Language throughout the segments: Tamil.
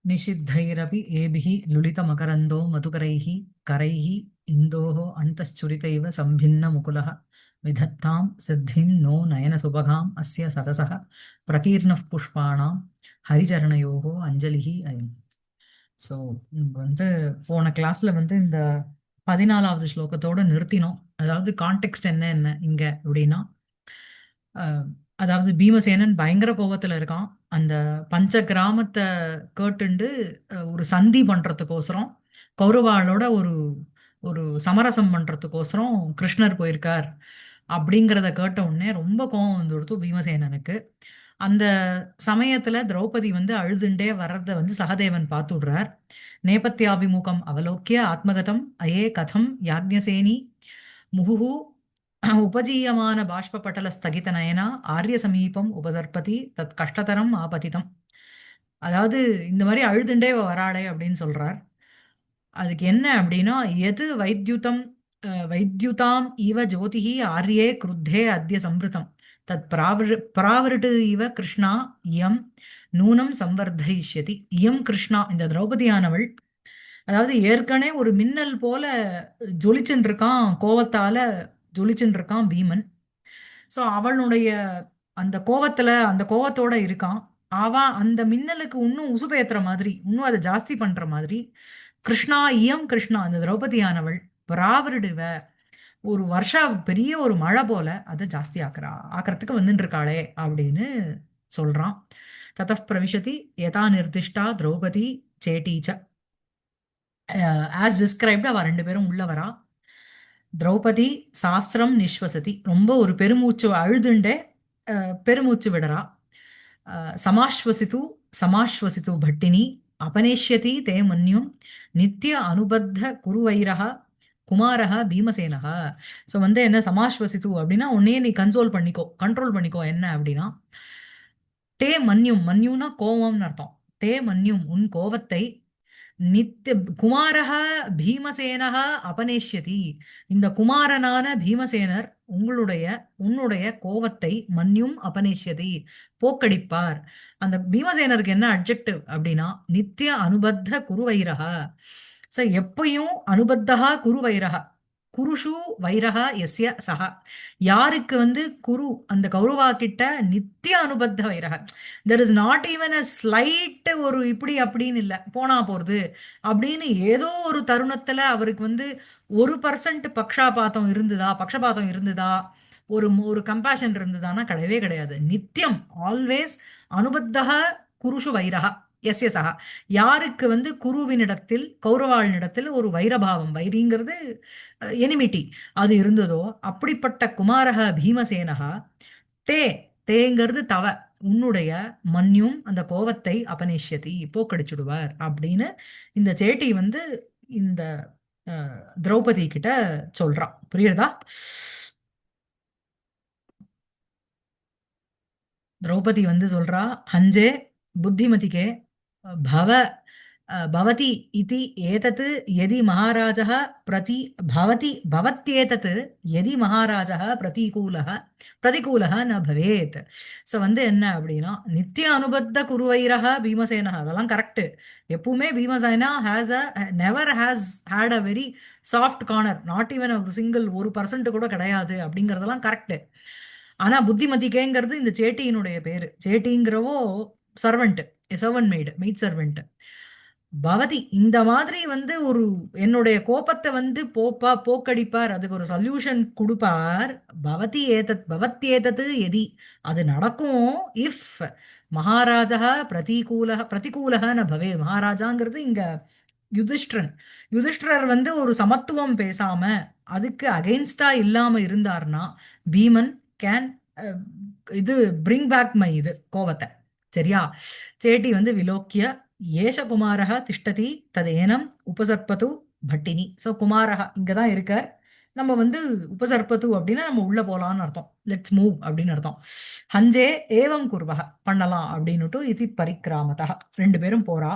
निषिद्धैरपि एभिः लुलितमकरन्दो मधुकरैः करैः इन्दोः अन्तश्चुरितैव सम्भिन्नमुकुलः विधत्तां सिद्धिं नो नयनसुभगाम् अस्य सतसः प्रकीर्णः पुष्पाणां हरिचरणयोः अञ्जलिः अयम्. ஸோ வந்து போன கிளாஸ்ல வந்து இந்த 14வது ஸ்லோகத்தோட நிறுத்தினோம். அதாவது கான்டெக்ஸ்ட் என்ன என்ன இங்க அப்படின்னா, அஹ், அதாவது பீமசேனன் பயங்கர கோபத்துல இருக்கான். அந்த பஞ்ச கிராமத்தை கேட்டுண்டு ஒரு சந்தி பண்றதுக்கோசரம் கௌரவாளோட ஒரு ஒரு சமரசம் பண்றதுக்கோசரம் கிருஷ்ணர் போயிருக்கார் அப்படிங்கிறத கேட்ட உடனே ரொம்ப கோபம் வந்து கொடுத்து பீமசேனனுக்கு. அந்த சமயத்துல திரௌபதி வந்து அழுதுண்டே வர்றத வந்து சகதேவன் பார்த்துடுறார். நேபத்யாபிமுகம் அவலோக்கிய ஆத்மகதம் அயே கதம் யாக்ஞசேனி முகுஹு உபஜீயமான பாஷ்பபட்டல ஸ்தகித நயனா ஆரிய சமீபம் உபசர்பதி தத் கஷ்டதரம் ஆபதிதம். அதாவது இந்த மாதிரி அழுதுண்டே இவ வராளே அப்படின்னு சொல்றார். அதுக்கு என்ன அப்படின்னா, எது வைத்யுதம் வைத்யுதாம் இவ ஜோதிஹி ஆர்யே குருத்தே அத்ய சம்ருதம் தத் பிராவிருட்டு இவ கிருஷ்ணா இயம் நூனம் சம்வர்தயிஷ்யதி. இயம் கிருஷ்ணா, இந்த திரௌபதியானவள், அதாவது ஏற்கனவே ஒரு மின்னல் போல ஜொலிச்சுட்டு இருக்கான், கோவத்தால ஜொலிச்சுட்டு இருக்கான் பீமன். ஸோ அவளுடைய அந்த கோவத்துல அந்த கோவத்தோட இருக்கான். அவ அந்த மின்னலுக்கு இன்னும் உசுபேத்துற மாதிரி, இன்னும் அதை ஜாஸ்தி பண்ற மாதிரி கிருஷ்ணா இயம் கிருஷ்ணா, அந்த திரௌபதியானவள் பராவிடுவ ஒரு வருஷா பெரிய ஒரு மழை போல அதை ஜாஸ்தி ஆக்கிறதுக்கு வந்துட்டு இருக்காளே அப்படின்னு சொல்றான். ததः பிரவிஷதி யதா நிர்திஷ்டா திரௌபதி சேட்டீச்ச. ஆஸ் டிஸ்கிரைப்டு அவ ரெண்டு பேரும் உள்ள வரா. திரௌபதி சாஸ்திரம் நிஸ்வசதி, ரொம்ப ஒரு பெருமூச்சு அழுதுண்டே பெருமூச்சு விடறா. சமாஸ்வசித்து சமாஸ்வசித்து பட்டினி அபனேஷ்யதி தே மன்யும் நித்திய அனுபத்த குருவைரக குமாரக பீமசேனக. ஸோ வந்து என்ன சமாஸ்வசித்து அப்படின்னா, உன்னையே நீ கண்ட்ரோல் பண்ணிக்கோ. என்ன அப்படின்னா, தே மன்யும், மன்யுனா கோவம்னு அர்த்தம். தே மன்யும், உன் கோவத்தை நித்திய குமாரக பீமசேனக அபனேஷ்யதி, இந்த குமாரனான பீமசேனர் உன்னுடைய கோவத்தை மன்யும் அபனேஷ்யதி போக்கடிப்பார். அந்த பீமசேனருக்கு என்ன அட்ஜெக்டிவ் அப்படின்னா, நித்திய அனுபத்த குருவைரக. சோ எப்பயும் அனுபத்தகா குருவைரக, குருஷு வைரக எஸ்ய சக, யாருக்கு வந்து குரு அந்த கௌரவா கிட்ட நித்திய அனுபத்த வைரக, there is not even a slight ஒரு இப்படி அப்படின்னு இல்லை போனா போறது அப்படின்னு ஏதோ ஒரு தருணத்துல அவருக்கு வந்து 1% பக்ஷபாதம் இருந்ததா, ஒரு ஒரு கம்பேஷன் இருந்ததானா? கிடையவே கிடையாது. நித்தியம் ஆல்வேஸ் அனுபத்தக குருஷு வைரக எஸ்ய சகா, யாருக்கு வந்து குருவினிடத்தில் கௌரவாளினிடத்தில் ஒரு வைரபாவம், வைரிங்கிறது எனிமிட்டி, அது இருந்ததோ அப்படிப்பட்ட குமாரக பீமசேனகா தே, தேங்கிறது தவ, உன்னுடைய மன்யும் அந்த கோவத்தை அபனேஷ்யதி போக்கடிச்சுடுவார் அப்படின்னு இந்த சேட்டி வந்து இந்த திரௌபதி கிட்ட சொல்றான். புரியுறதா? திரௌபதி வந்து சொல்றா, ஹஞ்சே புத்திமதிக்கே பவ பவதி இதி ஏதத் யதி மகாராஜः பிரதி பவதி பவத்யேதத் யதி மகாராஜः பிரதிகூலः ந பவேத். ஸோ வந்து என்ன அப்படின்னா, நித்திய அனுபத்த குருவைரக பீமசேனக, அதெல்லாம் கரெக்ட். எப்பவுமே Bhimasena has a never has had a very soft corner, not even ஒரு சிங்கிள் 1% கூட கிடையாது அப்படிங்கறதெல்லாம் கரெக்ட். ஆனா புத்திமதிக்கேங்கிறது இந்த சேட்டியினுடைய பேரு. சேட்டிங்கிறவோ சர்வெண்ட், சர்வன்ட் மெய்ட் சர்வெண்ட். பவதி இந்த மாதிரி வந்து ஒரு என்னுடைய கோபத்தை வந்து போக்கடிப்பார், அதுக்கு ஒரு சொல்யூஷன் கொடுப்பார். பவத்யேதத் எதி, அது நடக்கும் இஃப் மகாராஜா பிரதிகூலக ந பவே. மகாராஜாங்கிறது இங்க யுதிஷ்டிரன். யுதிஷ்டிரர் வந்து ஒரு சமத்துவம் பேசாம அதுக்கு அகெயின்ஸ்டா இல்லாம இருந்தார்னா பீமன் கேன் இது பிரிங் பேக் மை இது கோவத்தை. சரியா? சேட்டி வந்து விலோக்கிய ஏஷ குமாரக திஷ்டதி ததேனம் உபசர்ப்பது பட்டினி. ஸோ குமாரக இங்கதான் இருக்கார், நம்ம வந்து உபசர்ப்பது அப்படின்னா நம்ம உள்ள போலான்னு அர்த்தம், லெட்ஸ் மூவ் அப்படின்னு அர்த்தம். ஹஞ்சே ஏவம் குர்வக, பண்ணலாம் அப்படின்னுட்டு இது பரிக்கிராமதா ரெண்டு பேரும் போறா.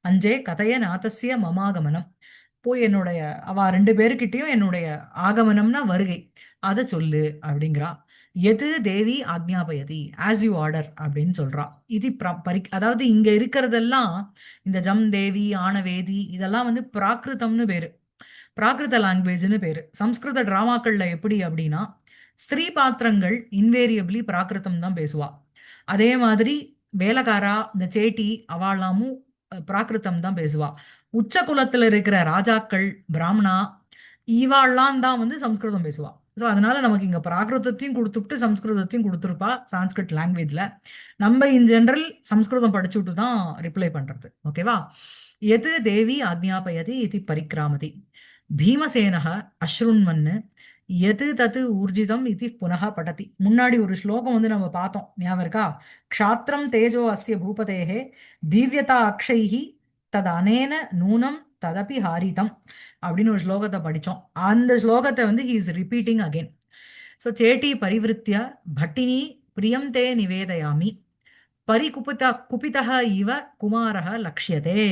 அஞ்சே கதைய நாதஸ்ய மமாகமனம், போய் அவ ரெண்டு பேருக்கிட்டையும் என்னுடைய ஆகமனம்னா வருகை, அதை சொல்லு அப்படிங்கிறா. எது தேவி ஆக்ஞாபயதி ஆஸ் யூ ஆர்டர் அப்படின்னு சொல்றா. இது அதாவது இங்க இருக்கிறதெல்லாம் இந்த ஜம் தேவி ஆனவேதி இதெல்லாம் வந்து பிராகிருதம்னு பேரு, பிராகிருத லாங்குவேஜ்னு பேரு. சம்ஸ்கிருத டிராமாக்கள்ல எப்படி அப்படின்னா ஸ்திரீ பாத்திரங்கள் இன்வேரியபிளி பிராகிருதம் தான் பேசுவா. அதே மாதிரி வேலைக்காரா இந்த சேட்டி அவாளாமும் பிராகிருதம் தான் பேசுவா. உச்ச குலத்துல இருக்கிற ராஜாக்கள் பிராமணா இவாள்லாம் தான் வந்து சம்ஸ்கிருதம் பேசுவா. ஸோ அதனால நமக்கு இங்க பிராகிருதத்தையும் கொடுத்துட்டு சம்ஸ்கிருதத்தையும் கொடுத்துருப்பா சான்ஸ்கிரிட் லாங்குவேஜ்ல. நம்ம இன் ஜெனரல் சம்ஸ்கிருதம் படிச்சுட்டு தான் ரிப்ளை பண்றது. ஓகேவா? எது தேவி ஆக்ஞாபயதி இது பரிக்ராமதி பீமசேனः அஸ்ருண்வன்னு எது தத்து ஊர்ஜிதம் இது புனः படதி. முன்னாடி ஒரு ஸ்லோகம் வந்து நம்ம பார்த்தோம், ஞாபகம் இருக்கா? க்ஷாத்திரம் தேஜோ அஸ்ய பூபதேஹே திவ்யதா அக்ஷைஹி தத் அனேன நூனம் ததபி ஹாரிதம் அப்படின்னு ஒரு ஸ்லோகத்தை படிச்சோம். அந்த ஸ்லோகத்தை வந்து he is repeating again. So சேட்டி பரிவிருத்திய பட்டினி பிரியம் தே நிவேதயாமி குபிதः இவ குமாரः லக்ஷ்யதே.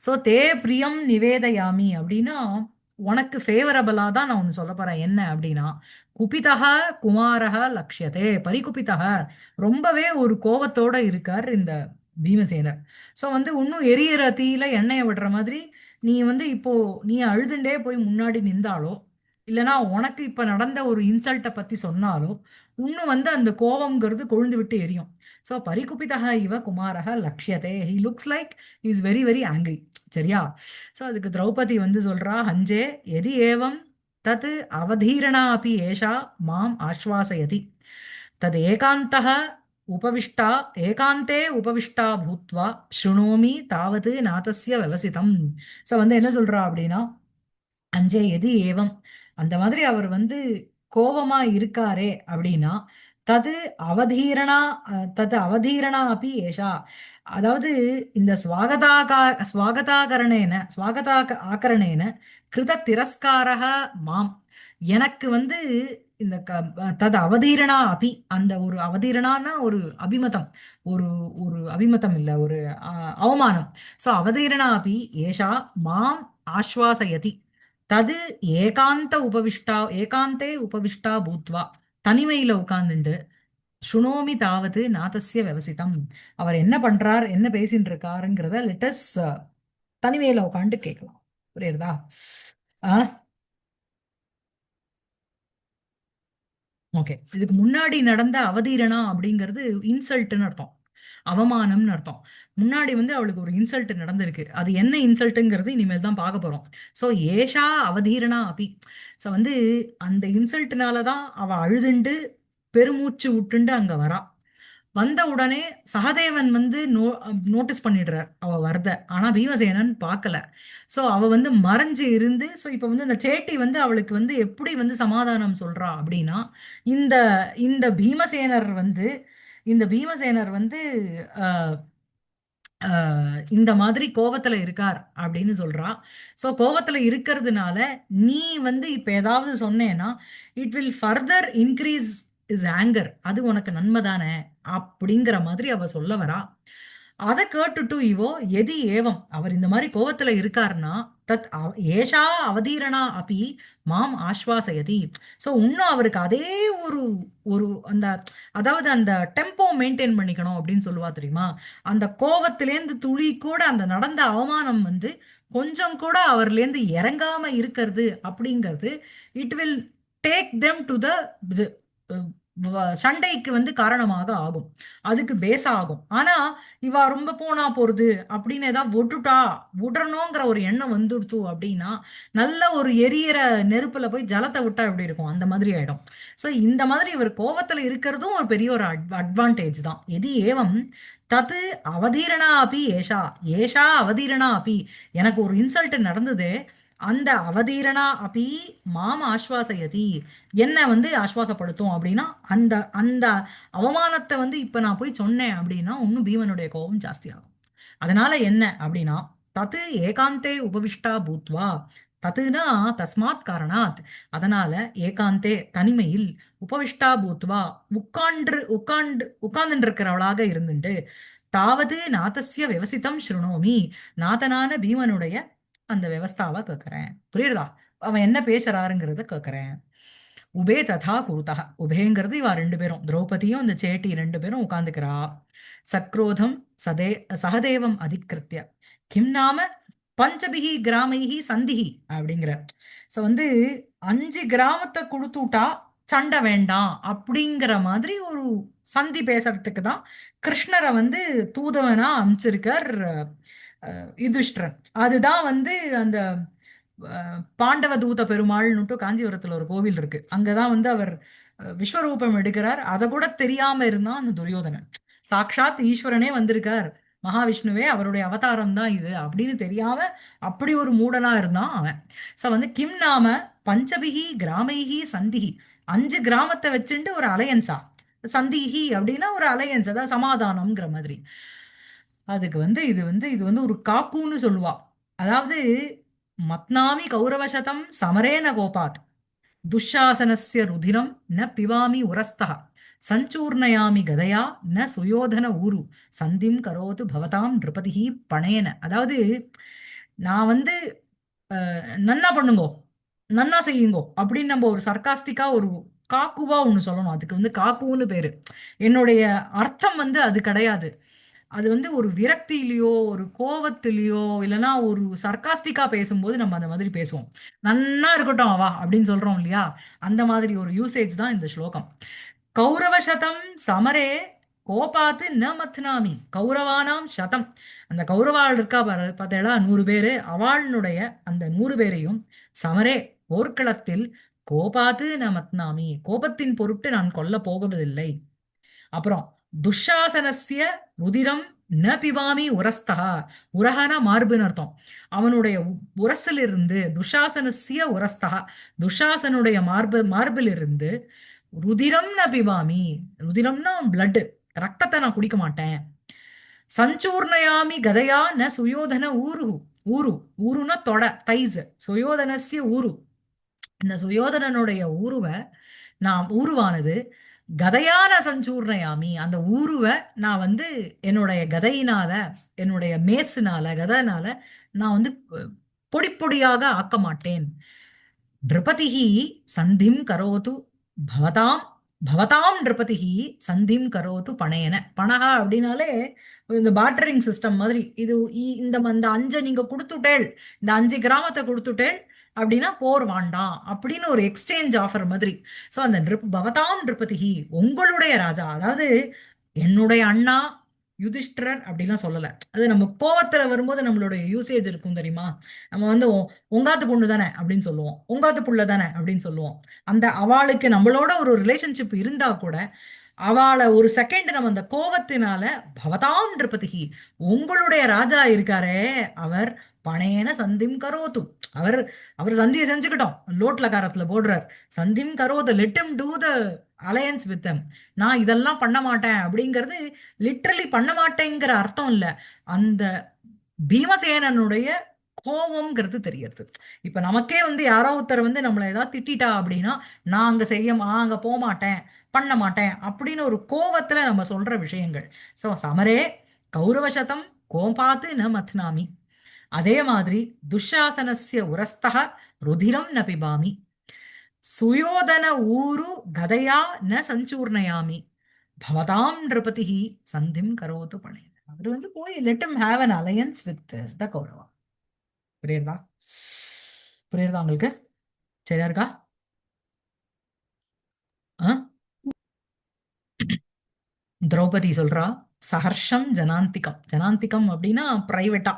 ஸோ தே பிரியம் நிவேதயாமி அப்படின்னா உனக்கு ஃபேவரபிளா தான் நான் ஒன்று சொல்ல போறேன். என்ன அப்படின்னா குபிதः குமாரः லக்ஷ்யதே, பரிகுபிதः ரொம்பவே ஒரு கோவத்தோட இருக்கார் இந்த பீமசேனர். ஸோ வந்து இன்னும் எரியற தீயில எண்ணெயை விடுற மாதிரி நீ வந்து இப்போ நீ அழுதுண்டே போய் முன்னாடி நின்றாலோ இல்லனா உனக்கு இப்ப நடந்த ஒரு இன்சல்ட்டை பத்தி சொன்னாலோ இன்னும் வந்து அந்த கோவம்ங்கிறது கொழுந்து விட்டு எரியும். ஸோ பரிகுபிதா இவ குமாரः லக்ஷ்யதே, he looks like is very very angry. சரியா? ஸோ அதுக்கு திரௌபதி வந்து சொல்றா, ஹஞ்சே எதி ஏவம் தத் அவதீரணா அப்படி ஏஷா மாம் ஆஸ்வாசயதி தத் ஏகாந்தः உபவிஷ்டா ஏகாந்தே உபவிஷ்டா பூத்வா ஸ்ருணோமி தாவது நாதஸ்ய விவசிதம். ஸோ வந்து என்ன சொல்றா அப்படின்னா, அஞ்சே எது ஏவம் அந்த மாதிரி அவர் வந்து கோபமா இருக்காரே அப்படின்னா தது அவதீரணா தது அவதீரணா அப்படி ஏஷா, அதாவது இந்த ஸ்வாகதா ஆகரணேன கிருத திரஸ்காரக மாம், எனக்கு வந்து இந்த தது அவதீரணா அபி அந்த ஒரு அவதீரணான்னா ஒரு அபிமதம், ஒரு ஒரு அபிமதம் இல்ல ஒரு அவமானம். சோ அவதீரணா அபி ஏஷா மாம் ஆஸ்வாசயதி தது ஏகாந்தே உபவிஷ்டா பூத்வா தனிமையில உட்கார்ந்துண்டு சுனோமி தாவது நாதஸ்ய விவசிதம், அவர் என்ன பண்றார் என்ன பேசிட்டு இருக்காருங்கிறத லெட்டஸ் தனிமையில உட்காந்து கேட்கலாம். புரியுறதா? ஆ ஓகே. இதுக்கு முன்னாடி நடந்த அவதீரணா அப்படிங்கிறது இன்சல்ட்னு அர்த்தம், அவமானம்னு அர்த்தம். முன்னாடி வந்து அவளுக்கு ஒரு இன்சல்ட் நடந்திருக்கு. அது என்ன இன்சல்ட்டுங்கிறது இனிமேல் தான் பார்க்க போறோம். ஸோ ஏஷா அவதீரணா அபி. ஸோ வந்து அந்த இன்சல்ட்னால தான் அவ அழுதுண்டு பெருமூச்சு விட்டுண்டு அங்க வரா. வந்த உடனே சகதேவன் வந்து நோட்டீஸ் பண்ணிடுறார் அவ வரத. ஆனா பீமசேனன் பார்க்கல. சோ அவ வந்து மறைஞ்சு இருந்து, சோ இப்ப வந்து அந்த சேட்டி வந்து அவளுக்கு வந்து எப்படி வந்து சமாதானம் சொல்றா அப்படின்னா, இந்த இந்த பீமசேனர் வந்து இந்த பீமசேனர் வந்து அஹ், இந்த மாதிரி கோவத்துல இருக்கார் அப்படின்னு சொல்றா. சோ கோவத்துல இருக்கிறதுனால நீ வந்து இப்ப ஏதாவது சொன்னேன்னா it will further increase is anger, அது உனக்கு நன்மை தானே அப்படிங்கிற மாதிரி அவ சொல்ல வரா. அதை கேட்டுட்டு இவோ எதி ஏவம் அவர் இந்த மாதிரி கோவத்துல இருக்காருன்னா தத் ஏஷா அவதீரணா அப்படி மாம் ஆஸ்வாசயதி. சோ இன்னும் அவருக்கு அதே ஒரு ஒரு அந்த அதாவது அந்த டெம்போ மெயின்டைன் பண்ணிக்கணும் அப்படின்னு சொல்லுவா தெரியுமா? அந்த கோவத்திலேந்து துளி கூட அந்த நடந்த அவமானம் வந்து கொஞ்சம் கூட அவர்லேருந்து இறங்காம இருக்கிறது அப்படிங்கிறது it will take them to the சண்டைக்கு வந்து காரணமாக ஆகும், அதுக்கு பேஸ் ஆகும். ஆனா இவா ரொம்ப போனா போறது அப்படின்னு ஏதாவது விடணுங்கிற ஒரு எண்ணம் வந்துடுத்து அப்படின்னா நல்ல ஒரு எரியற நெருப்புல போய் ஜலத்தை விட்டா எப்படி இருக்கும் அந்த மாதிரி ஆயிடும். சோ இந்த மாதிரி இவர் கோவத்துல இருக்கிறதும் ஒரு பெரிய ஒரு அட்வான்டேஜ் தான். எது ஏவம் தத்து அவதீரணா அப்பி ஏஷா ஏஷா அவதீரணா அப்பி, எனக்கு ஒரு இன்சல்ட் நடந்தது, அந்த அவதீரணா அப்பி மாம் ஆஸ்வாசயதி என்ன வந்து ஆஸ்வாசப்படுத்தும் அப்படின்னா அந்த அந்த அவமானத்தை வந்து இப்ப நான் போய் சொன்னேன் அப்படின்னா இன்னும் பீமனுடைய கோபம் ஜாஸ்தி ஆகும். அதனால என்ன அப்படின்னா தத்து ஏகாந்தே உபவிஷ்டா பூத்வா, தத்துனா தஸ்மாத் காரணாத், அதனால ஏகாந்தே தனிமையில் உபவிஷ்டா பூத்வா உட்கார்ந்து இருக்கிறவளாக இருந்துட்டு தாவது நாதஸ்ய விவசித்தம் ஸ்ருணோமி, நாதனான பீமனுடைய அந்த விவஸ்தாவை கேட்கிறேன். புரியுறதா? அவன் என்ன பேசுறாருங்கிறத கேட்கிறேன். உபே ததா குருதः. உபேங்கிறது இவா ரெண்டு பேரும், திரௌபதியும் இந்த சேட்டி ரெண்டு பேரும் உட்கார்ந்துக்கிறா. சக்ரோதம் சதே சகதேவம் அதிகிருத்திய கிம் நாம பஞ்சபிகி கிராமைஹி சந்திஹி அப்படிங்கிறார். ஸோ வந்து 5 கிராமத்தை கொடுத்துட்டா சண்டை வேண்டாம் அப்படிங்கிற மாதிரி ஒரு சந்தி பேசுறதுக்கு தான் கிருஷ்ணரை வந்து தூதவனா அமைச்சிருக்கார் யுதிஷ்டிரன். அதுதான் வந்து அந்த பாண்டவ தூத பெருமாள்னுட்டு காஞ்சிபுரத்துல ஒரு கோவில் இருக்கு. அங்கதான் வந்து அவர் விஸ்வரூபம் எடுக்கிறார். அதை கூட தெரியாம இருந்தான் அந்த துரியோதனன். சாக்ஷாத் ஈஸ்வரனே வந்திருக்கார், மகாவிஷ்ணுவே அவருடைய அவதாரம் தான் இது அப்படின்னு தெரியாம அப்படி ஒரு மூடனா இருந்தான் அவன். சோ வந்து கிம் நாம பஞ்சபிகி கிராமைஹி சந்திஹி, 5 கிராமத்தை வச்சுட்டு ஒரு அலையன்ஸா. சந்திஹி அப்படின்னா ஒரு அலையன்ஸ், அதாவது சமாதானம்ங்கிற மாதிரி. அதுக்கு வந்து இது வந்து ஒரு காக்குன்னு சொல்லுவா. அதாவது மத்னாமி கௌரவசதம் சமரேன கோபாத் துஷாசனஸ்ய ருதிரம் ந பிவாமி உரஸ்தः சஞ்சூர்ணயாமி கதையா ந சுயோதன ஊரு சந்திம் கரோது பவதாம் நிருபதிஹி பணேன. அதாவது நான் வந்து நன்னா பண்ணுங்கோ, நன்னா செய்யுங்கோ அப்படின்னு நம்ம ஒரு சர்க்காஸ்டிக்கா ஒரு காக்குவா ஒண்ணு சொல்லணும். அதுக்கு வந்து காக்குன்னு பேரு. என்னுடைய அர்த்தம் வந்து அது கிடையாது. அது வந்து ஒரு விரக்தியிலயோ ஒரு கோவத்திலயோ இல்லைன்னா ஒரு சர்க்காஸ்டிக்கா பேசும்போது நம்ம அந்த மாதிரி பேசுவோம். நன்னா இருக்கட்டும் அவா அப்படின்னு சொல்றோம் இல்லையா, அந்த மாதிரி ஒரு யூசேஜ் தான் இந்த ஸ்லோகம். கௌரவ சதம் சமரே கோபாத்து ந மத்னாமி. கௌரவானாம் சதம், அந்த கௌரவாள் இருக்கா பார்த்தேளா 100 பேரு, அவளுடைய அந்த 100 பேரையும் சமரே போர்க்களத்தில் கோபாத்து ந மத்னாமி, கோபத்தின் பொருட்டு நான் கொல்ல போவதில்லை. அப்புறம் துஷாசனஸ்ய ருதிரம் ந பிபாமி உரஸ்தா. உரகனா மார்புன்னு அர்த்தம். அவனுடைய உரசிலிருந்து துஷாசனஸ்ய உரஸ்தா, துஷாசனுடைய மார்பிலிருந்து ருதிரம் ந பிபாமி. ருதிரம்னா பிளட், ரத்தத்தை நான் குடிக்க மாட்டேன். சஞ்சூர்ணயாமி கதையா ந சுயோதன ஊரு. ஊரு ஊருன்னா தொட, தைஸ். சுயோதனஸ்ய ஊரு, இந்த சுயோதனனுடைய ஊருவை நான் ஊருவானது கதையான சஞ்சூர்ணயாமி, அந்த ஊருவை நான் வந்து என்னுடைய கதையினால, என்னுடைய மேசுனால, கதைனால நான் வந்து பொடி பொடியாக ஆக்க மாட்டேன். நிருபதிஹி சந்திம் கரோது பவதாம், பவதாம் நிருபதிஹி சந்திம் கரோது பணையன. பணகா அப்படின்னாலே இந்த பார்ட்டரிங் சிஸ்டம் மாதிரி. இது இந்த 5 நீங்க கொடுத்துட்டேள், இந்த 5 கிராமத்தை கொடுத்துட்டேள் அப்படின்னா போர் வேண்டாம் அப்படின்னு ஒரு எக்ஸ்சேஞ்ச் ஆஃபர் மாதிரி. சோ அந்த பவதாம் நிருபதிஹி, உங்களுடைய ராஜா, அதாவது என்னுடைய அண்ணா யுதிஷ்டிரர் அப்படிலாம் சொல்லல. அது நம்ம கோவத்துல வரும்போது நம்மளுடைய யூசேஜ் இருக்கும் தெரியுமா. நம்ம வந்து உங்காத்து பொண்ணு தானே அப்படின்னு சொல்லுவோம், உங்காத்து புள்ள தானே அப்படின்னு சொல்லுவோம். அந்த அவளுக்கு நம்மளோட ஒரு ரிலேஷன்ஷிப் இருந்தா கூட அவளை ஒரு செகண்ட் நம்ம அந்த கோவத்தினால பவதாம் நிருபதிஹி, உங்களுடைய ராஜா இருக்காரே அவர் பணையன சந்திம் கரோத்து, அவர் அவர் சந்தியை செஞ்சுக்கிட்டோம். லோட்ல காரத்துல போடுறார் சந்திம் கரோது, let him do the alliance with them. நான் இதெல்லாம் பண்ண மாட்டேன் அப்படிங்கிறது லிட்ரலி பண்ண மாட்டேங்கிற அர்த்தம் இல்ல, அந்த பீமசேனனுடைய கோவம்ங்கிறது தெரியறது. இப்ப நமக்கே வந்து யாரோ ஒருத்தர் வந்து நம்மளை ஏதாவது திட்டிட்டா அப்படின்னா நான் அங்க நான் அங்க போக மாட்டேன், பண்ண மாட்டேன் அப்படின்னு ஒரு கோவத்துல நம்ம சொல்ற விஷயங்கள். சோ சமரே கௌரவசதம் கோபாத்து ந மத்னாமி. அதே மாதிரி துஷாசனஸ்ய உரஸ்தக ருதிரம் ந பிபாமி, சுயோதன ஊரு கதையா ந சஞ்சூர்ணயாமி, பவதாம் நிருபதிஹி சந்திம் கரோது பணே. அவர் வந்து போய் let him have an alliance with the Kaurava. புரியுதா? புரியுதா உங்களுக்கு? சரியா இருக்கா? ஆ? திரௌபதி சொல்றா சஹர்ஷம் ஜனாந்திகம். ஜனாந்திகம் அப்படின்னா பிரைவேட்டா,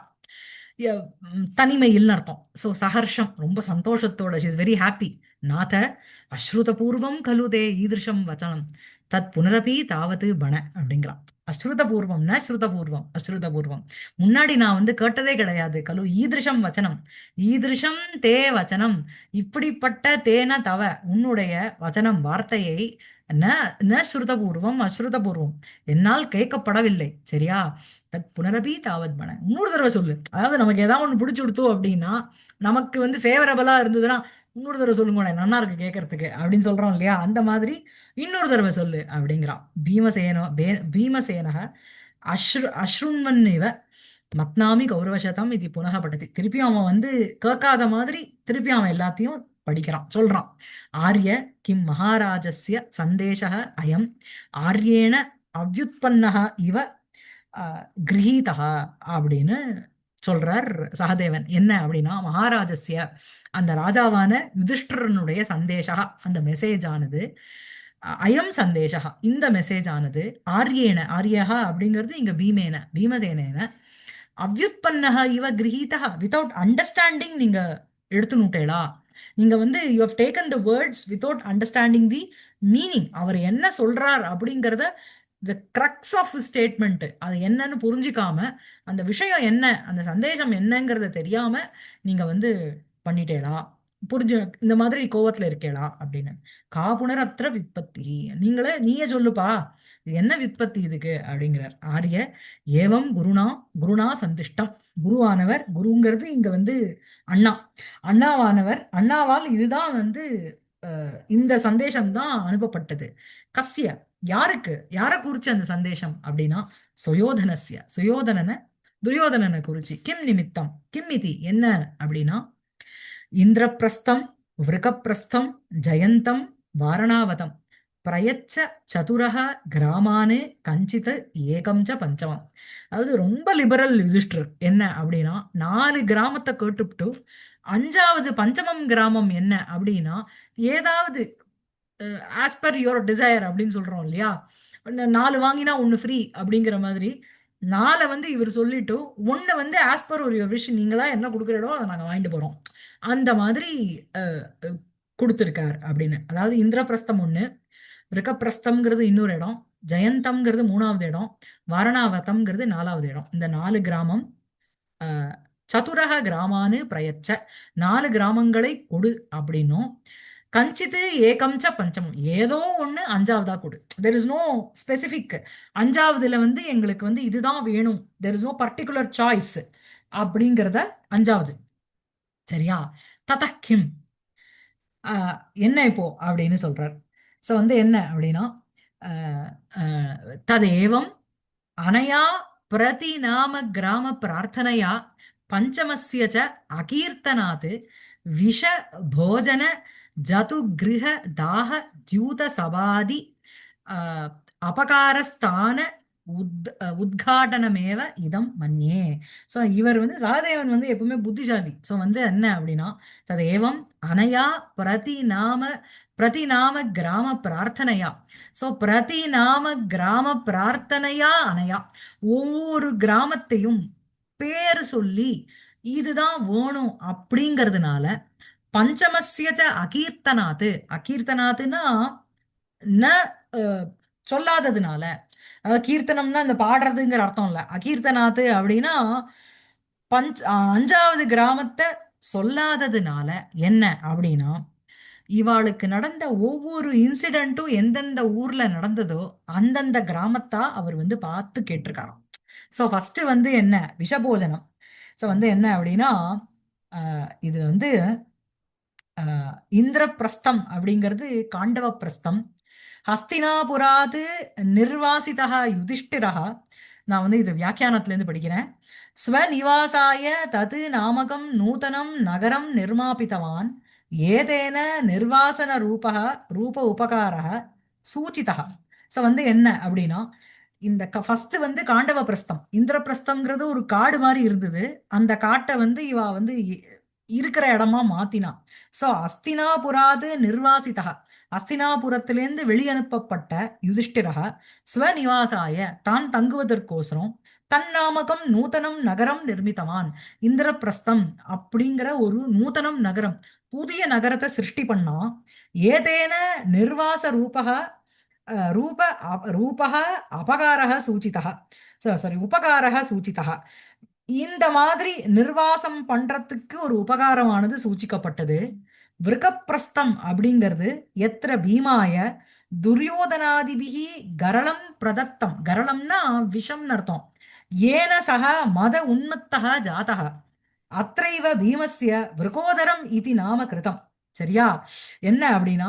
தனிமையில் அர்த்தம். ஸோ சஹர்ஷம் ரொம்ப சந்தோஷத்தோட, ஷி இஸ் வெரி ஹாப்பி. நாத அஸ்ருதபூர்வம் கலுதே ஈதிருஷம் வச்சனம் தத் புனரபி தாவது பண அப்படிங்கிறான். அஸ்ருதபூர்வம் ந ஸ்ருதபூர்வம், அஸ்ருதபூர்வம் முன்னாடி நான் வந்து கேட்டதே கிடையாது. கலு ஈதிருஷம் வச்சனம், ஈதிருஷம் தே வச்சனம், இப்படிப்பட்ட தேன தவ உன்னுடைய வச்சனம் வார்த்தையை ந ந ஸ்ருதபூர்வம் அஸ்ருதபூர்வம் என்னால் கேட்கப்படவில்லை. சரியா? தத் புனரபி தாவத் பண, 3 தடவை சொல்லு. அதாவது நமக்கு ஏதாவது ஒன்று பிடிச்சி கொடுத்தோம் அப்படின்னா, நமக்கு வந்து ஃபேவரபிளா இருந்ததுன்னா 3 தடவை சொல்லுங்க நன்னா இருக்கு கேட்கறதுக்கு அப்படின்னு சொல்றோம் இல்லையா, அந்த மாதிரி 2 தடவை சொல்லு அப்படிங்கிறான். பீமசேனக அஸ்ருண்வன் இவ மத்னாமி கௌரவசதம் இது புனக பட்டதி. திருப்பியும் அவன் வந்து கேட்காத மாதிரி திருப்பி அவன் எல்லாத்தையும் படிக்கிறான், சொல்றான். ஆர்ய கிம் மகாராஜஸ்ய சந்தேஷः அயம் ஆர்யேண அவ்யுத்பன்னः இவ கிரகீதः அப்படின்னு சொல்றார் சகதேவன். என்ன அப்படின்னா, மகாராஜஸ்ய அந்த ராஜாவான யுதிஷ்டிரனுடைய சந்தேஷா, அந்த மெசேஜ் ஆனது, அயம் சந்தேஷா இந்த மெசேஜ் ஆனது, ஆர்யேன ஆர்யஹா அப்படிங்கிறது இங்க பீமேன பீமசேனேன, அவ்யுத்பன்னஹ இவ கிரகீதா வித்தவுட் அண்டர்ஸ்டாண்டிங் நீங்க எடுத்துனுட்டேளா. நீங்க வந்து you have taken the words without understanding the meaning. அவர் என்ன சொல்றார் அப்படிங்கறத, த கிரக்ஸ் ஆஃப் ஸ்டேட்மெண்ட் அது என்னன்னு புரிஞ்சிக்காம, அந்த விஷயம் என்ன, அந்த சந்தேஷம் என்னங்கிறத தெரியாம நீங்க வந்து பண்ணிட்டேளா, புரிஞ்சு இந்த மாதிரி கோவத்துல இருக்கேளா அப்படின்னு. காபுணரத்திர வித்பத்தி, நீயே சொல்லுப்பா, இது என்ன வித்பத்தி இதுக்கு அப்படிங்கிறார் ஆரிய. ஏவம் குருணா குருணா சந்திஷ்டம். குருவானவர், குருங்கிறது இங்க வந்து அண்ணா, அண்ணாவானவர், அண்ணாவால் இதுதான் வந்து இந்த சந்தேஷம் தான் அனுப்பப்பட்டது. கஸ்ய யாருக்கு, யாரை குறிச்சு அந்த சந்தேஷம் அப்படின்னா, சுயோதனஸ்ய சுயோதனன துரியோதனனை குறிச்சு. கிம் நிமித்தம் கிம் இதி என்ன அப்படின்னா, இந்திரப்பிரஸ்தம் விருகப்பிரஸ்தம் ஜெயந்தம் வாரணாவதம் பிரயச்ச சதுரக கிராமானு கஞ்சித் ஏகம் ச பஞ்சமம். அதாவது ரொம்ப லிபரல் யுதிஷ்டர். என்ன அப்படின்னா, 4 கிராமத்தை கேட்டுப்ட்டு 5வது பஞ்சமம் கிராமம் என்ன அப்படின்னா, ஏதாவது ஆஸ் பர் யுவர் டிசையர் அப்படின்னு சொல்றோம் இல்லையா, 4 வாங்கினா 1 ஃப்ரீ அப்படிங்கிற மாதிரி 4 வந்து இவர் சொல்லிட்டு 1 வந்து ஆஸ் பர் ஒரு விஷ், நீங்களா என்ன கொடுக்குறீடோ அதை நாங்க வாங்கிட்டு போறோம், அந்த மாதிரி கொடுத்துருக்கார் அப்படின்னு. அதாவது இந்திரபிரஸ்தம் 1, ரிகப்பிரஸ்தம்ங்கிறது இன்னொரு இடம், ஜெயந்தம்ங்கிறது 3வது இடம், வாரணாவதம்ங்கிறது 4வது இடம். இந்த 4 கிராமம் சதுரக கிராமானு பிரயச்ச, 4 கிராமங்களை கொடு அப்படின்னும், கஞ்சித்து ஏகம்ச பஞ்சமம் ஏதோ ஒண்ணு 5வதா கொடு. தெர் இஸ் நோ ஸ்பெசிபிக் 5வதுல வந்து எங்களுக்கு வந்து இதுதான் வேணும், there is no particular choice அப்படிங்கிறத 5வது. சரியா? ததக்கிம் என்ன இப்போ அப்படின்னு சொல்றார். சோ வந்து என்ன அப்படின்னா, ததேவம் அனயா பிரதி நாம கிராம பிரார்த்தனையா பஞ்சமஸ்ய ச அகீர்த்தனாத் விஷ போஜன ஜது கிருஹ தாக தியூத சபாதி அபகாரஸ்தான உத்காடனமேவ இதம் மன்யே. ஸோ இவர் வந்து சகதேவன் வந்து எப்பவுமே புத்திசாலி. ஸோ வந்து என்ன அப்படின்னா, ததேவம் அனயா பிரதிநாம கிராம பிரார்த்தனையா. ஸோ பிரதிநாம கிராம பிரார்த்தனையா அனயா, ஒவ்வொரு கிராமத்தையும் பேர் சொல்லி இதுதான் வேணும் அப்படிங்கிறதுனால, பஞ்சமஸ்யஜ அகீர்த்தனாத்து, அகீர்த்தனாத்துன்னா ந சொல்லாததுனால, கீர்த்தனம்னா இந்த பாடுறதுங்கிற அர்த்தம் இல்ல. அகீர்த்தனாத்து அப்படின்னா 5வது கிராமத்தை சொல்லாததுனால என்ன அப்படின்னா, இவாளுக்கு நடந்த ஒவ்வொரு இன்சிடென்ட்டும் எந்தெந்த ஊர்ல நடந்ததோ அந்தந்த கிராமத்தா அவர் வந்து பார்த்து கேட்டிருக்காராம். ஸோ ஃபர்ஸ்ட் வந்து என்ன, விஷபோஜனம். ஸோ வந்து என்ன அப்படின்னா, இது வந்து இந்திரபிரஸ்தம் அப்படிங்கிறது காண்டவ பிரஸ்தம். ஹஸ்தினாபுராது நிர்வாசிதா யுதிஷ்டிரா. நான் வந்து இது வியாக்கியானத்துல இருந்து படிக்கிறேன். ஸ்வநிவாசாய தது நாமகம் நூதனம் நகரம் நிர்மாபித்தவான் ஏதேன நிர்வாசன ரூப உபகாரः சூச்சிதः. ஸோ வந்து என்ன அப்படின்னா, இந்த ஃபர்ஸ்ட் வந்து காண்டவ பிரஸ்தம், இந்திரபிரஸ்தம்ங்கிறது ஒரு காடு மாதிரி இருந்தது. அந்த காட்டை வந்து இவா வந்து இருக்கிற இடமா மாத்தினா. சோ அஸ்தினாபுராது நிர்வாசிதா, அஸ்தினாபுரத்திலிருந்து வெளியனுப்பப்பட்ட யுதிஷ்டிரா ஸ்வநிவாசாய தான் தங்குவதற்கோசரம் தன்னாமகம் நூதனம் நகரம் நிர்மித்தவான், இந்திரபிரஸ்தம் அப்படிங்கிற ஒரு நூதனம் நகரம், புதிய நகரத்தை சிருஷ்டி பண்ணா. ஏதேன நிர்வாச ரூபக ரூபக அபகாரக சூச்சிதா, சாரி உபகாரக சூச்சிதா. இந்த மாதிரி நிர்வாசம் பண்றதுக்கு ஒரு உபகாரமானது சூச்சிக்கப்பட்டது. விருகப்பிரஸ்தம் அப்படிங்கிறது எத்திர பீமாய துரியோதனாதிபிகி கரளம் பிரதத்தம், கரளம்னா விஷம்னு அர்த்தம், ஏன சக மத உன்மத்தக ஜாதக அத்தைவ பீமஸ்ய விருகோதரம் இது நாம கிருதம். சரியா? என்ன அப்படின்னா,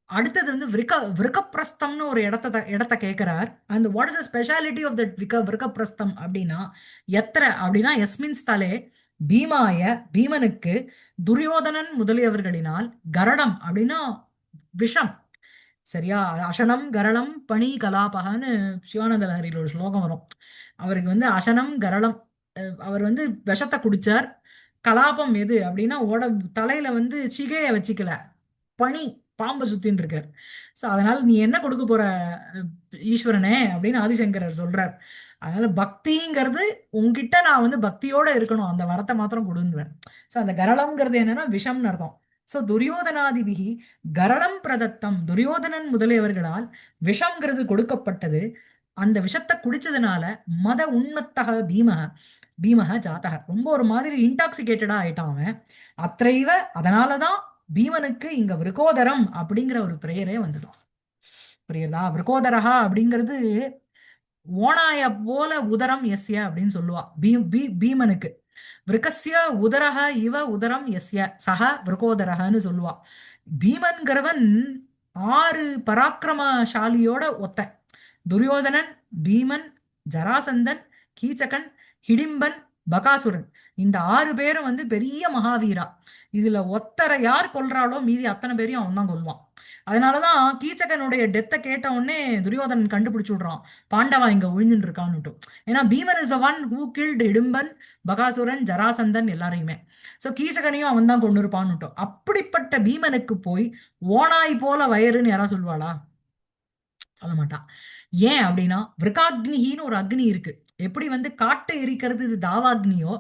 அடுத்தது வந்து விருகப்பிரஸ்தம்னு ஒரு இடத்த கேட்கிறார். அந்த what is the speciality of that Vrikaprastham அப்படின்னா, எத்திர அப்படின்னா எஸ்மின் ஸ்தலே பீமாய பீமனுக்கு துரியோதனன் முதலியவர்களினால் கரடம் அப்படின்னா விஷம். சரியா? அசனம் கரளம் பனி கலாபகன்னு சிவானந்த லஹரியில ஒரு ஸ்லோகம் வரும். அவருக்கு வந்து அசனம் கரளம், அவர் வந்து விஷத்தை குடிச்சார். கலாபம் எது அப்படின்னா தலையில வந்து சிகைய வச்சுக்கல, பனி பாம்பை சுத்தின்னு இருக்கார். சோ அதனால நீ என்ன கொடுக்க போற அஹ், ஈஸ்வரனே அப்படின்னு ஆதிசங்கரர் சொல்றார். அதனால பக்திங்கிறது உன்கிட்ட நான் வந்து பக்தியோட இருக்கணும், அந்த வரத்தை மாத்திரம் கொடுன்றார். சோ அந்த கரளம்ங்கிறது என்னன்னா விஷம்னு அர்த்தம். சோ துரியோதனாதிபிகி கரளம் பிரதத்தம், துரியோதனன் முதலியவர்களால் விஷம்ங்கிறது கொடுக்கப்பட்டது. அந்த விஷத்தை குடிச்சதுனால மத உன்மத்தக பீமக பீமக ஜாத்தக, ரொம்ப ஒரு மாதிரி இன்டாக்சிகேட்டடா ஆயிட்டான் அவன். அத்தைவ அதனாலதான் பீமனுக்கு இங்க விருகோதரம் அப்படிங்கிற ஒரு பெயரே வந்துடும். புரியுதா? விருகோதரஹா அப்படிங்கிறது ஓணாய போல உதரம் எஸ்ய அப்படின்னு சொல்லுவா பீமனுக்கு. விருக்கஸ்ய உதரஹ இவ உதரம் எஸ்ய சஹ விருகோதரஹன்னு சொல்லுவா. பீமன்கிறவன் 6 பராக்கிரமசாலியோட ஒத்த. துரியோதனன், பீமன், ஜராசந்தன், கீச்சகன், ஹிடிம்பன், பகாசுரன், இந்த 6 பேரும் வந்து பெரிய மகாவீரா. இதுல ஒத்தரை யார் கொல்றாளோ மீதி அத்தனை பேரையும் அவன் தான் கொல்வான். அதனாலதான் கீச்சகனுடைய டெத்தை கேட்ட உடனே துரியோதனன் கண்டுபிடிச்சு விடுறான் பாண்டவா இங்க ஒழிஞ்சுட்டு இருக்கான்னு. ஏன்னா Bhiman is one who killed Idumban, Bakasuran, Jarasandhan எல்லாரையுமே. சோ கீச்சகனையும் அவன் தான் கொண்டு இருப்பான்னுட்டோம். அப்படிப்பட்ட பீமனுக்கு போய் ஓனாய் போல வயறுன்னு யாரா சொல்வாளா? சொல்ல மாட்டான். ஏன் அப்படின்னா விருக்காக்னின்னு ஒரு அக்னி இருக்கு. எப்படி வந்து காட்டை எரிக்கிறது இது தாவாக்னியோ,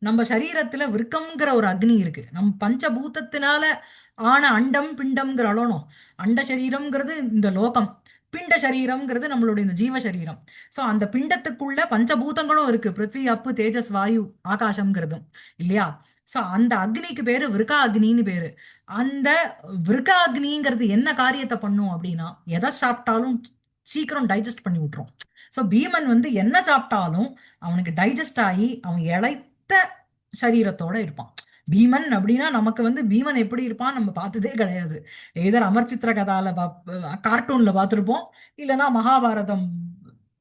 நம்ம சரீரத்துல விருக்கம்ங்கிற ஒரு அக்னி இருக்கு. நம்ம பஞ்சபூதத்தினால ஆன அண்டம் பிண்டம்ங்கிற அளணும். அண்ட சரீரம்ங்கிறது இந்த லோகம், பிண்ட சரீரம்ங்கிறது நம்மளுடைய இந்த ஜீவ சரீரம். சோ அந்த பிண்டத்துக்குள்ள பஞ்சபூதங்களும் இருக்கு, பிருத்வி அப்பு தேஜஸ் வாயு ஆகாசம்ங்கிறதும் இல்லையா? சோ அந்த அக்னிக்கு பேரு விருக்கா அக்னின்னு பேரு. அந்த விருக்கா அக்னிங்கிறது என்ன காரியத்தை பண்ணும் அப்படின்னா எதை சாப்பிட்டாலும் சீக்கிரம் டைஜஸ்ட் பண்ணி விட்டுரும். ஸோ பீமன் வந்து என்ன சாப்பிட்டாலும் அவனுக்கு டைஜஸ்ட் ஆகி அவன் இளைத்த சரீரத்தோட இருப்பான். பீமன் அப்படின்னா நமக்கு வந்து பீமன் எப்படி இருப்பான் நம்ம பார்த்ததே கிடையாது. ஏதோ அமர்சித்திர கதால கார்ட்டூன்ல பார்த்துருப்போம், இல்லைன்னா மகாபாரதம்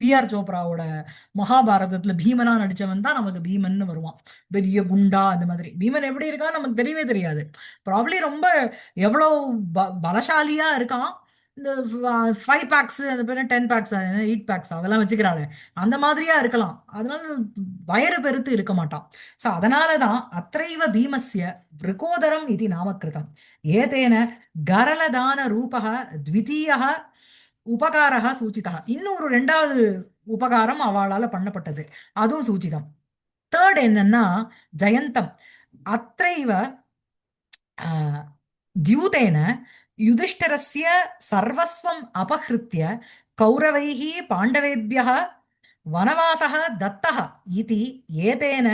பிஆர் சோப்ராவோட மகாபாரதத்துல பீமனா நடிச்சவன் தான் நமக்கு பீமன் வருவான். பெரிய குண்டா அந்த மாதிரி பீமன் எப்படி இருக்கான்னு நமக்கு தெரியவே தெரியாது. ப்ராப்ளி ரொம்ப எவ்வளவு பலசாலியா இருக்கான். இந்த 5 பேக்ஸ், அந்த பேர் 10 பேக்ஸ், 8 பேக்ஸ் அதெல்லாம் வச்சுக்கிறாள், அந்த மாதிரியா இருக்கலாம். அதனால வயறு பெருத்து இருக்க மாட்டான். சோ அதனாலதான் அத்தைவ பீமஸ்ய விருகோதரம் இது நாமகிருதம். ஏதேன கரலதான ரூபக த்விதீயக உபகாரக சூச்சிதா. இன்னொரு ரெண்டாவது உபகாரம் அவளால பண்ணப்பட்டது, அதுவும் சூச்சிதம். தேர்ட் என்னன்னா ஜெயந்தம். அத்தைவ द्यूतेन युधिष्ठिरस्य सर्वस्वम् अपहृत्य कौरवैः पाण्डवेभ्यः वनवासः दत्तः इति एतेन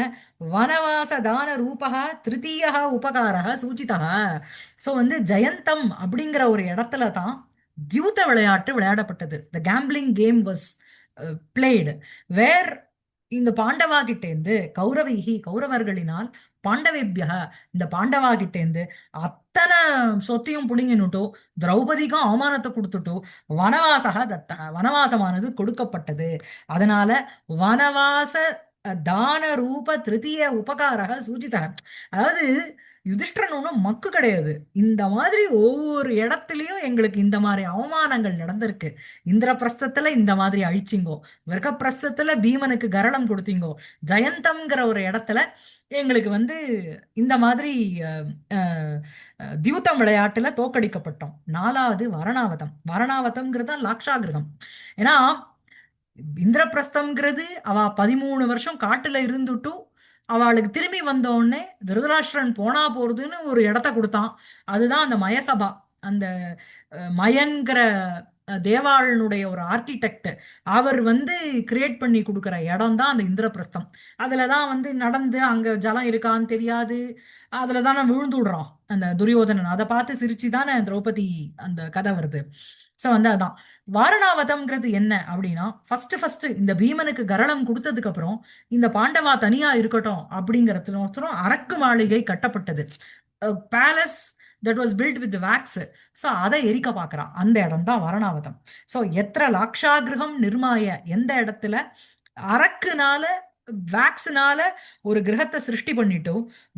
वनवासदानरूपः திருத்தீயः உபகாரः சூச்சிதः. ஸோ வந்து ஜெயந்தம் அப்படிங்கிற ஒரு இடத்துல தான் தியூத விளையாட்டு விளையாடப்பட்டது. த கேம்பிளிங் கேம் வாஸ் பிளேடு வேர் இந்த பாண்டவா கிட்டேந்து கௌரவர்களினால் பாண்டவேபியக, இந்த பாண்டவா கிட்டேந்து அத்தனை சொத்தையும் புடுங்கினுட்டோ, திரௌபதிக்கும் அவமானத்தை கொடுத்துட்டோ, வனவாசக தத்த வனவாசமானது கொடுக்கப்பட்டது. அதனால வனவாச தான ரூப திருத்தீய உபகாரக சூச்சிதக. அதாவது யுதிஷ்டிரன் ஒன்றும் மக்கு கிடையாது. இந்த மாதிரி ஒவ்வொரு இடத்துலயும் எங்களுக்கு இந்த மாதிரி அவமானங்கள் நடந்திருக்கு. இந்திரபிரஸ்தத்துல இந்த மாதிரி அழிச்சிங்கோ, விருகப்பிரஸ்தத்துல பீமனுக்கு கரளம் கொடுத்தீங்கோ, ஜெயந்தம்ங்கிற ஒரு இடத்துல எங்களுக்கு வந்து இந்த மாதிரி அஹ், அஹ், தியூதம் விளையாட்டுல தோக்கடிக்கப்பட்டோம். நாலாவது வரணாவதம். வரணாவதம்ங்கிறது தான் லாக்ஷாகிரகம். ஏன்னா இந்திரபிரஸ்தம்ங்கிறது அவ 13 வருஷம் காட்டுல இருந்துட்டு அவளுக்கு திரும்பி வந்த உடனே திருதராஷ்டிரன் போனா போறதுன்னு ஒரு இடத்த கொடுத்தான். அதுதான் அந்த மயசபா. அந்த மயன்கிற தேவாளனுடைய ஒரு ஆர்கிடெக்ட், அவர் வந்து கிரியேட் பண்ணி கொடுக்குற இடம் தான் அந்த இந்திரபிரஸ்தம். அதுலதான் வந்து நடந்து அங்க ஜலம் இருக்கான்னு தெரியாது, அதுலதான் நான் விழுந்து விடுறான் அந்த துரியோதனன். அதை பார்த்து சிரிச்சுதானே திரௌபதி அந்த கதை வருது. சோ வந்து அதான் வாரணாவதம்ங்கிறது என்ன அப்படின்னா, ஃபர்ஸ்ட் இந்த பீமனுக்கு கரளம் கொடுத்ததுக்கு அப்புறம் இந்த பாண்டவா தனியா இருக்கட்டும் அப்படிங்கறதுல அரக்கு மாளிகை கட்டப்பட்டது. Palace that was built with wax. So அதை எரிக்க பார்க்கறான், அந்த இடம் தான் வரணாவதம். ஸோ எத்திர லாக்ஷாகிரகம் நிர்மாய, எந்த இடத்துல அரக்குனால வேக்ஸ்னால ஒரு கிரகத்தை சிருஷ்டி பண்ணிட்டு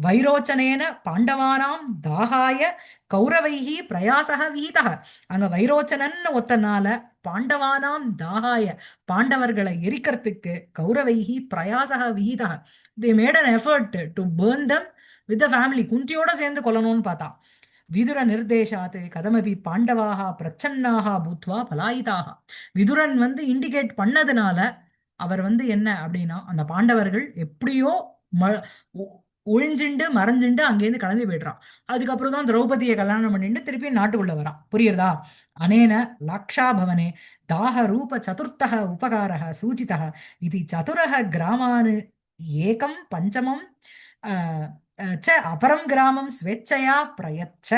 வைரோச்சனேன பாண்டவானாம் தாகாய கௌரவைஹி பிரயாசக வீதக. அங்க வைரோச்சனன் ஒத்தனால பாண்டவானாம் தாகாய பாண்டவர்களை எரிக்கிறதுக்கு கௌரவைஹி பிரயாசக விஹிதக. They made an effort to burn them with the family. குந்தியோட சேர்ந்து கொல்லணும்னு பார்த்தா. விதுர நிர்தேசாத் கதமபி பாண்டவாக பிரச்சன்னாக பூத்வா பலாயிதாக. விதுரன் வந்து இண்டிகேட் பண்ணதுனால அவர் வந்து என்ன அப்படின்னா அந்த பாண்டவர்கள் எப்படியோ ம ஒ- ஒழிஞ்சுண்டு மறைஞ்சுண்டு அங்கேருந்து கிளம்பி போயிடுறான். அதுக்கப்புறம் தான் திரௌபதியை கல்யாணம் பண்ணிட்டு திருப்பி நாட்டுக்குள்ள வரான். புரியுறதா? அனேன லாக்ஷாபவனே தாஹ ரூப சதுர்த்தக உபகாரக சூச்சிதக இது சதுரக கிராமான் ஏகம் பஞ்சமம் அஹ், च अपरं ग्रामं स्वेच्छया प्रयच्छ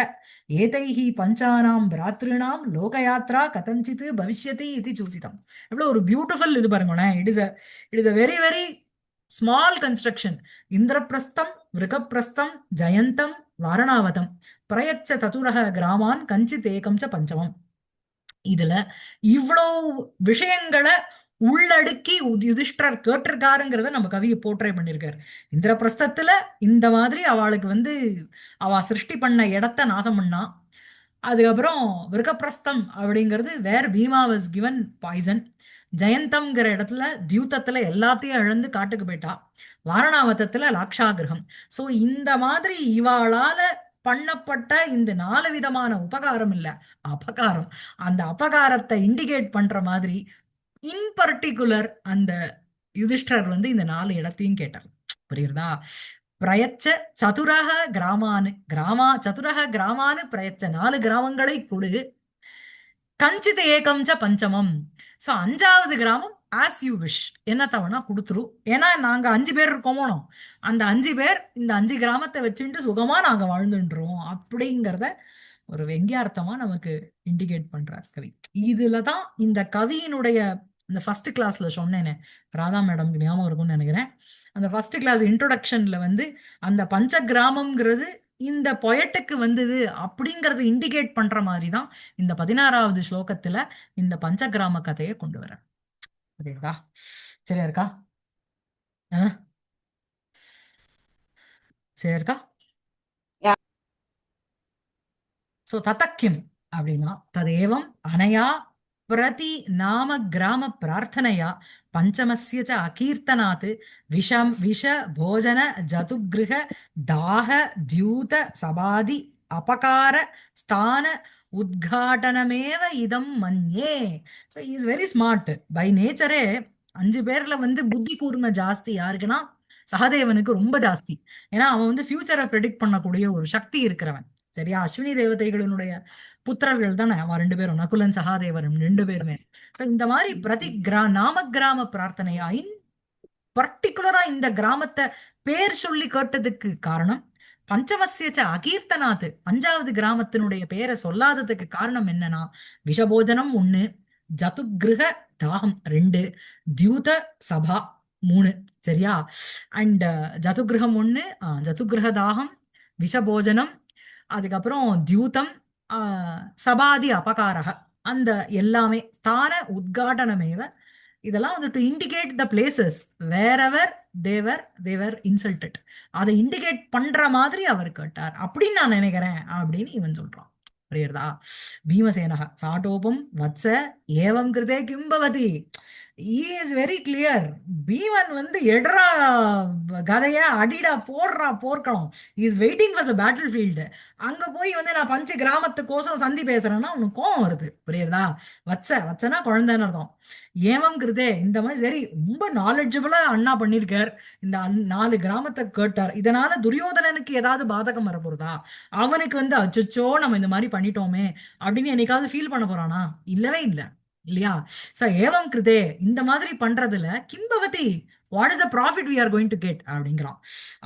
एतैः பஞ்சானாம் பிராத்ருணாம் லோகயாத்ரா கதஞ்சித் பவிஷ்யதி இது சூச்சிதம். எவ்வளவு ஒரு பியூட்டிஃபுல் இது பாருங்களேன். It is a very very small construction. Indraprastham Mrigaprastham Jayantham Varanavatham பிரயச்ச சதுரக கிராமான் கஞ்சித் ஏகம் ச பஞ்சமம். இதுல இவ்வளோ விஷயங்களை உள்ளடக்கி யுதிஷ்டர் கேட்டிருக்காருங்கிறத நம்ம கவியை போர்ட்ரே பண்ணியிருக்காரு. இந்திரபிரஸ்தத்துல இந்த மாதிரி அவளுக்கு வந்து அவ சிருஷ்டி பண்ண இடத்த நாசம் பண்ணா. அதுக்கப்புறம் விருகப்பிரஸ்தம் அப்படிங்கிறது வேர் பீமா வாஸ் கிவன் பாய்சன். ஜெயந்தம்ங்கிற இடத்துல தியூதத்துல எல்லாத்தையும் இழந்து காட்டுக்கு போயிட்டா. வாரணாவதத்துல லாக்ஷாகிரகம். சோ இந்த மாதிரி இவாளால பண்ணப்பட்ட இந்த 4 விதமான உபகாரம் இல்ல, அபகாரம். அந்த அபகாரத்தை இண்டிகேட் பண்ற மாதிரி இன் பர்டிகுலர் அந்த யுதிஷ்டர் வந்து இந்த 4 இடத்தையும் கேட்டார். புரியுறதா? பிரயச்ச சதுரக கிராமானு சதுரக கிராமானு பிரயச்ச 4 கிராமங்களை கொடு. கஞ்சித் ஏகம் ச பஞ்சமம். சோ 5வது கிராமம் ஆஸ் யூ விஷ், என்ன தவணா கொடுத்துரு. ஏன்னா நாங்க 5 பேர் இருக்கோமோ, அந்த 5 பேர் இந்த 5 கிராமத்தை வச்சுட்டு சுகமா நாங்க வாழ்ந்துன்றோம் அப்படிங்கிறத ஒரு வெங்கியார்த்தமா நமக்கு இண்டிகேட் பண்றார் கவி. இதுலதான் இந்த கவியினுடைய இந்த ஃபர்ஸ்ட் கிளாஸ்ல சொன்னேனே, ராதா மேடம் ஞாபகம் இருக்கும்னு நினைக்கிறேன். அந்த ஃபர்ஸ்ட் கிளாஸ் இன்ட்ரோடக்ஷன்ல வந்து அந்த பஞ்ச கிராமம்ங்கிறது இந்த பொயட்டுக்கு வந்தது அப்படிங்கறத இண்டிகேட் பண்ற மாதிரி தான் இந்த 16வது ஸ்லோகத்துல இந்த பஞ்சகிராம கதையை கொண்டு வர. சரிங்களா? சரியா இருக்கா? அஹ், சரியா இருக்கா? Yeah. சோ ததக்கிம் அப்படின்னா ததேவம் அனயா பிரதி நாம கிராம பிரார்த்தனையா பஞ்சமஸ்ய ச அகீர்த்தனாத் விஷ போஜன ஜதுகிருஹ தாக தியூத சபாதி அபகார ஸ்தான உத்காடனமேவ இதம் மன்யே. So is very smart by நேச்சரே. 5 பேர்ல வந்து புத்தி கூர்மை ஜாஸ்தி யாருக்குன்னா சகதேவனுக்கு ரொம்ப ஜாஸ்தி. ஏன்னா அவன் வந்து ஃபியூச்சரை ப்ரெடிக்ட் பண்ணக்கூடிய ஒரு சக்தி இருக்கிறவன். சரியா? அஸ்வினி தேவதைகளினுடைய புத்திரர்கள் தானே அவ 2 பேரும், நகுலன் சகாதேவரும் 2 பேருமே. So இந்த மாதிரி பிரதி நாம கிராம பிரார்த்தனையா பர்டிகுலரா இந்த கிராமத்தை பேர் சொல்லி கேட்டதுக்கு காரணம் பஞ்சமஸ்யச்ச அகீர்த்தனாத். 5வது கிராமத்தினுடைய பேரை சொல்லாததுக்கு காரணம் என்னன்னா விஷபோஜனம் 1, ஜதுகிருஹ தாகம் 2, தியூத சபா 3. சரியா? அண்ட் ஜதுகிருஹம் 1, ஜதுகிருஹ தாகம், விஷபோஜனம், அதுக்கப்புறம் தியூதம், சபாதி அபகாரக, அந்த எல்லாமே ஸ்தான உத்காடனமேவ. இதெல்லாம் வந்து to indicate the places wherever they were insulted. அதை இண்டிகேட் பண்ற மாதிரி அவர் கேட்டார் அப்படின்னு நான் நினைக்கிறேன் அப்படின்னு இவன் சொல்றான். புரியுறதா? பீமசேனக சாட்டோபம் வத்ச ஏவம் கிருதே கிம்பவதி. Is very clear. பீமன் வந்து எட்ரா கதையா அடிடா போடுறா போர்க்களம். Is waiting for the battle field. அங்க போய் வந்து நான் பஞ்ச கிராமத்துக்கோசம் சந்தி பேசுறேன்னா உனக்கு கோவம் வருது. புரியுறதா? வச்சனா குழந்தைன்னு அர்த்தம். ஏமம்ங்கிறதே இந்த மாதிரி சரி ரொம்ப நாலெட்ஜபிளா அண்ணா பண்ணிருக்கார். இந்த 4 கிராமத்தை கேட்டார். இதனால துரியோதனனுக்கு ஏதாவது பாதகம் வர போறதா? அவனுக்கு வந்து அச்சோ நம்ம இந்த மாதிரி பண்ணிட்டோமே அப்படின்னு என்னைக்காவது ஃபீல் பண்ண போறானா? இல்லவே இல்ல. இல்லையா? சோ ஏவம் கிருதே இந்த மாதிரி பண்றதுல கிம்பவதி what is the profit we are going to get அப்படிங்கிறான்.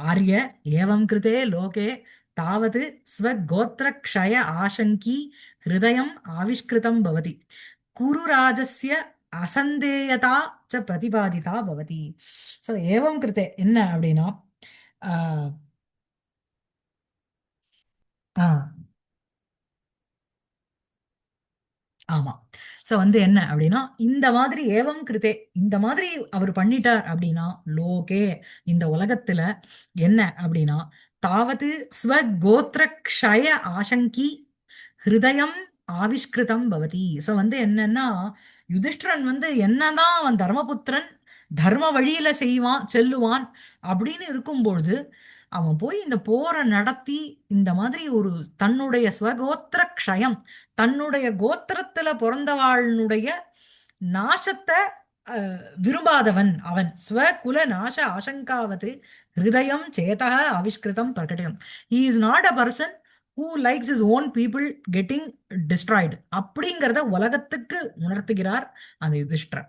ஆரிய ஏவம் கிருதே லோகே தாவது ஸ்வகோத்திர க்ஷய ஆசங்கி ஹிருதயம் ஆவிஷ்கிருதம் பவதி குருராஜஸ்ய அசந்தேயதா ச பிரதிபாதிதா பவதி. சோ ஏவம் கிருதே என்ன அப்படின்னா ஆஹ் ஆஹ் ஆமா. சோ என்ன அப்படின்னா, இந்த மாதிரி ஏவம் கிருதே, இந்த மாதிரி அவர் பண்ணிட்டார் அப்படின்னா, லோகே, இந்த உலகத்துல என்ன அப்படின்னா, தாவது ஸ்வகோத்திர க்ஷய ஆசங்கி ஹிருதயம் ஆவிஷ்கிருதம் பவதி. சோ என்னன்னா, யுதிஷ்டிரன் என்னதான் அவன் தர்மபுத்திரன், தர்ம வழியில செல்லுவான் அப்படின்னு இருக்கும்பொழுது, அவன் போய் இந்த போரை நடத்தி இந்த மாதிரி ஒரு தன்னுடைய ஸ்வகோத்திர க்ஷயம், தன்னுடைய கோத்திரத்துல பிறந்தவாளுடைய நாசத்தை விரும்பாதவன் அவன். ஸ்வகுல நாச ஆசங்காவது ஹிருதயம் சேதா ஆவிஷ்கிருதம் பிரகடனம். He is not a person who likes is own people getting destroyed அப்படிங்கிறத உலகத்துக்கு உணர்த்துகிறார் அந்த Yudhishthira.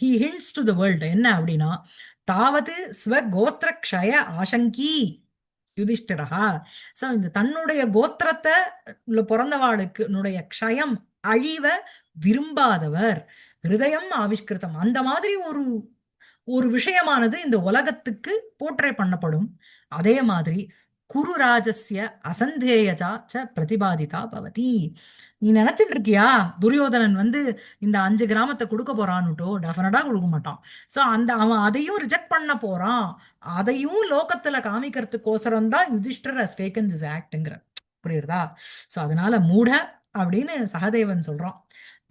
He hints to the world என்ன அப்படின்னா, தாவது ஸ்வகோத்திர க்ஷய ஆசங்கி யுதிஷ்டிரா. சோ இந்த தன்னுடைய கோத்திரத்தை பிறந்தவாளுக்கு க்ஷயம், அழிவ விரும்பாதவர். ஹிருதயம் ஆவிஷ்கிருதம், அந்த மாதிரி ஒரு ஒரு விஷயமானது இந்த உலகத்துக்கு போர்ட்ரே பண்ணப்படும். அதே மாதிரி குருராஜஸ்ய அசந்தேயஜா ச பிரதிபாதிதா பவதி. நீ நினைச்சிட்டு இருக்கியா துரியோதனன் இந்த 5 கிராமத்தை கொடுக்க போறான்னுட்டோ? டெஃபினட்டா கொடுக்க மாட்டான். சோ அவன் அதையும் ரிஜெக்ட் பண்ண போறான். அதையும் லோகத்துல காமிக்கிறதுக்கோசரம் தான் யுதிஷ்டர் ஹஸ் டேக்கன் திஸ் ஆக்ட்ங்கிற. புரியுறதா? சோ அதனால மூட அப்படின்னு சகதேவன் சொல்றான்.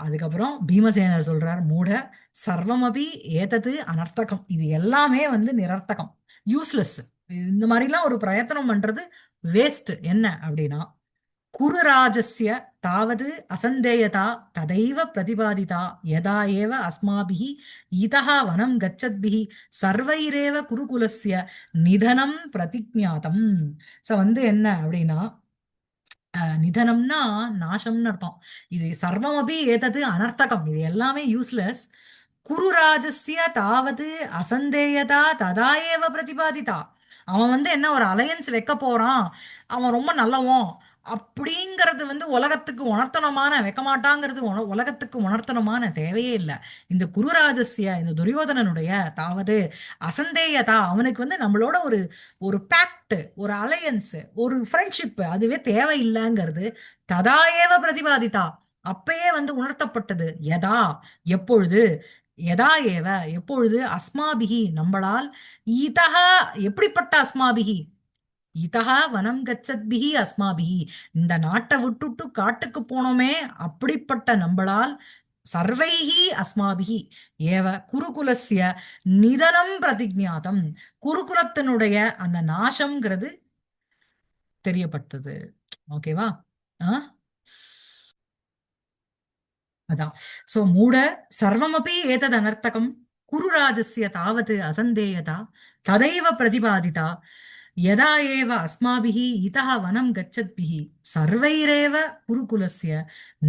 அதுக்கப்புறம் பீமசேனர் சொல்றார், மூட சர்வமபி ஏதது அனர்த்தகம், இது எல்லாமே நிரர்த்தகம், யூஸ்லெஸ். இந்த மாதிரிலாம் ஒரு பிரயத்தனம் பண்றது வேஸ்ட். என்ன அப்படின்னா, குருராஜஸ்ய தாவது அசந்தேயதா ததைவ பிரதிபாதிதா யதா ஏவ அஸ்மாபிஹி இதஹ வனம் கச்சத்பிஹி சர்வைரேவ குருகுலஸ்ய நிதனம் பிரதிஜ்ஞாதம். சோ என்ன அப்படின்னா, நிதனம்னா நாசம்னு அர்த்தம். இது சர்வமபி ஏதது அனர்த்தகம், இது எல்லாமே யூஸ்லெஸ். குருராஜஸ்ய தாவது அசந்தேயதா ததா ஏவ பிரதிபாதிதா. அவன் என்ன ஒரு அலையன்ஸ் வைக்க போறான், அவன் ரொம்ப நல்லவன் அப்படிங்கிறது உலகத்துக்கு உணர்த்தனமான, வைக்க மாட்டாங்கிறது உலகத்துக்கு உணர்த்தனமான தேவையே இல்லை. இந்த குருராஜஸ்ய, இந்த துரியோதனனுடைய தாவது அசந்தேயதா, அவனுக்கு நம்மளோட ஒரு ஒரு பேக்ட், ஒரு அலையன்ஸ், ஒரு ஃப்ரெண்ட்ஷிப் அதுவே தேவையில்லைங்கிறது ததாஏவ பிரதிபாதிதா, அப்பயே உணர்த்தப்பட்டது. யதா, எப்பொழுது, யதா ஏவ எப்பொழுது, அஸ்மாபிகி நம்மளால், ஈதஹ எப்படிப்பட்ட அஸ்மாபிகி, இதஹா வனம் கச்சத்பிஹி அஸ்மாபிஹி இந்த நாட்டை விட்டுட்டு காட்டுக்கு போனோமே அப்படிப்பட்ட நம்மளால், சர்வைஹி அஸ்மாபிஹி ஏவ குருகுலஸ்ய நிதனம் பிரதிஜ்ஞாதம், குருகுலத்தினுடைய அந்த நாசம்ங்கிறது தெரியப்பட்டது. ஓகேவா? ஆ அதான். சோ மூட சர்வமபி ஏதத் அனர்த்தகம் குருராஜஸ்ய தாவது அசந்தேயதா ததைவ பிரதிபாதிதா யதா ஏவ அஸ்மாபிஹி இதஹ வனம் கச்சத்பிஹி சர்வைரேவ குருகுலஸ்ய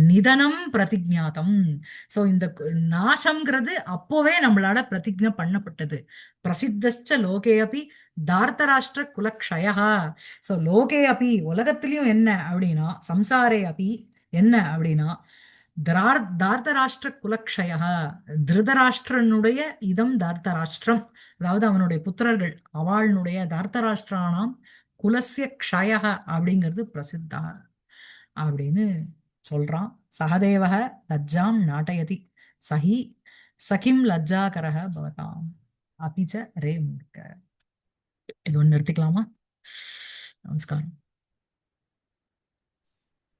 நிதனம் பிரதிஜ்ஞாதம். சோ இந்த நாசம்ங்கிறது அப்போவே நம்மளால பிரதிஜ்ஞை பண்ணப்பட்டது. பிரசித்தஸ்ச லோகே அபி தார்த்தராஷ்டிர குலக்ஷயா. சோ லோகே அபி உலகத்திலையும் என்ன அப்படின்னா, சம்சாரே அபி என்ன அப்படின்னா, தார்த்தராஷ்டிர குலக்ஷய, திருதராஷ்டிரனுடைய இதம் தார்த்தராஷ்டிரம், அதாவது அவனுடைய புத்திரர்கள் அவளுடைய தார்த்தராஷ்டிரானாம் குலசிய க்ஷய அப்படிங்கிறது பிரசித்தா அப்படின்னு சொல்றான். சகதேவக லஜ்ஜாம் நாட்டயதி சஹி சகிம் லஜ்ஜாகரக பவதாம் அபிச்ச ரே மூர்க்க. இது ஒன்று நிறுத்திக்கலாமா? நமஸ்காரம்.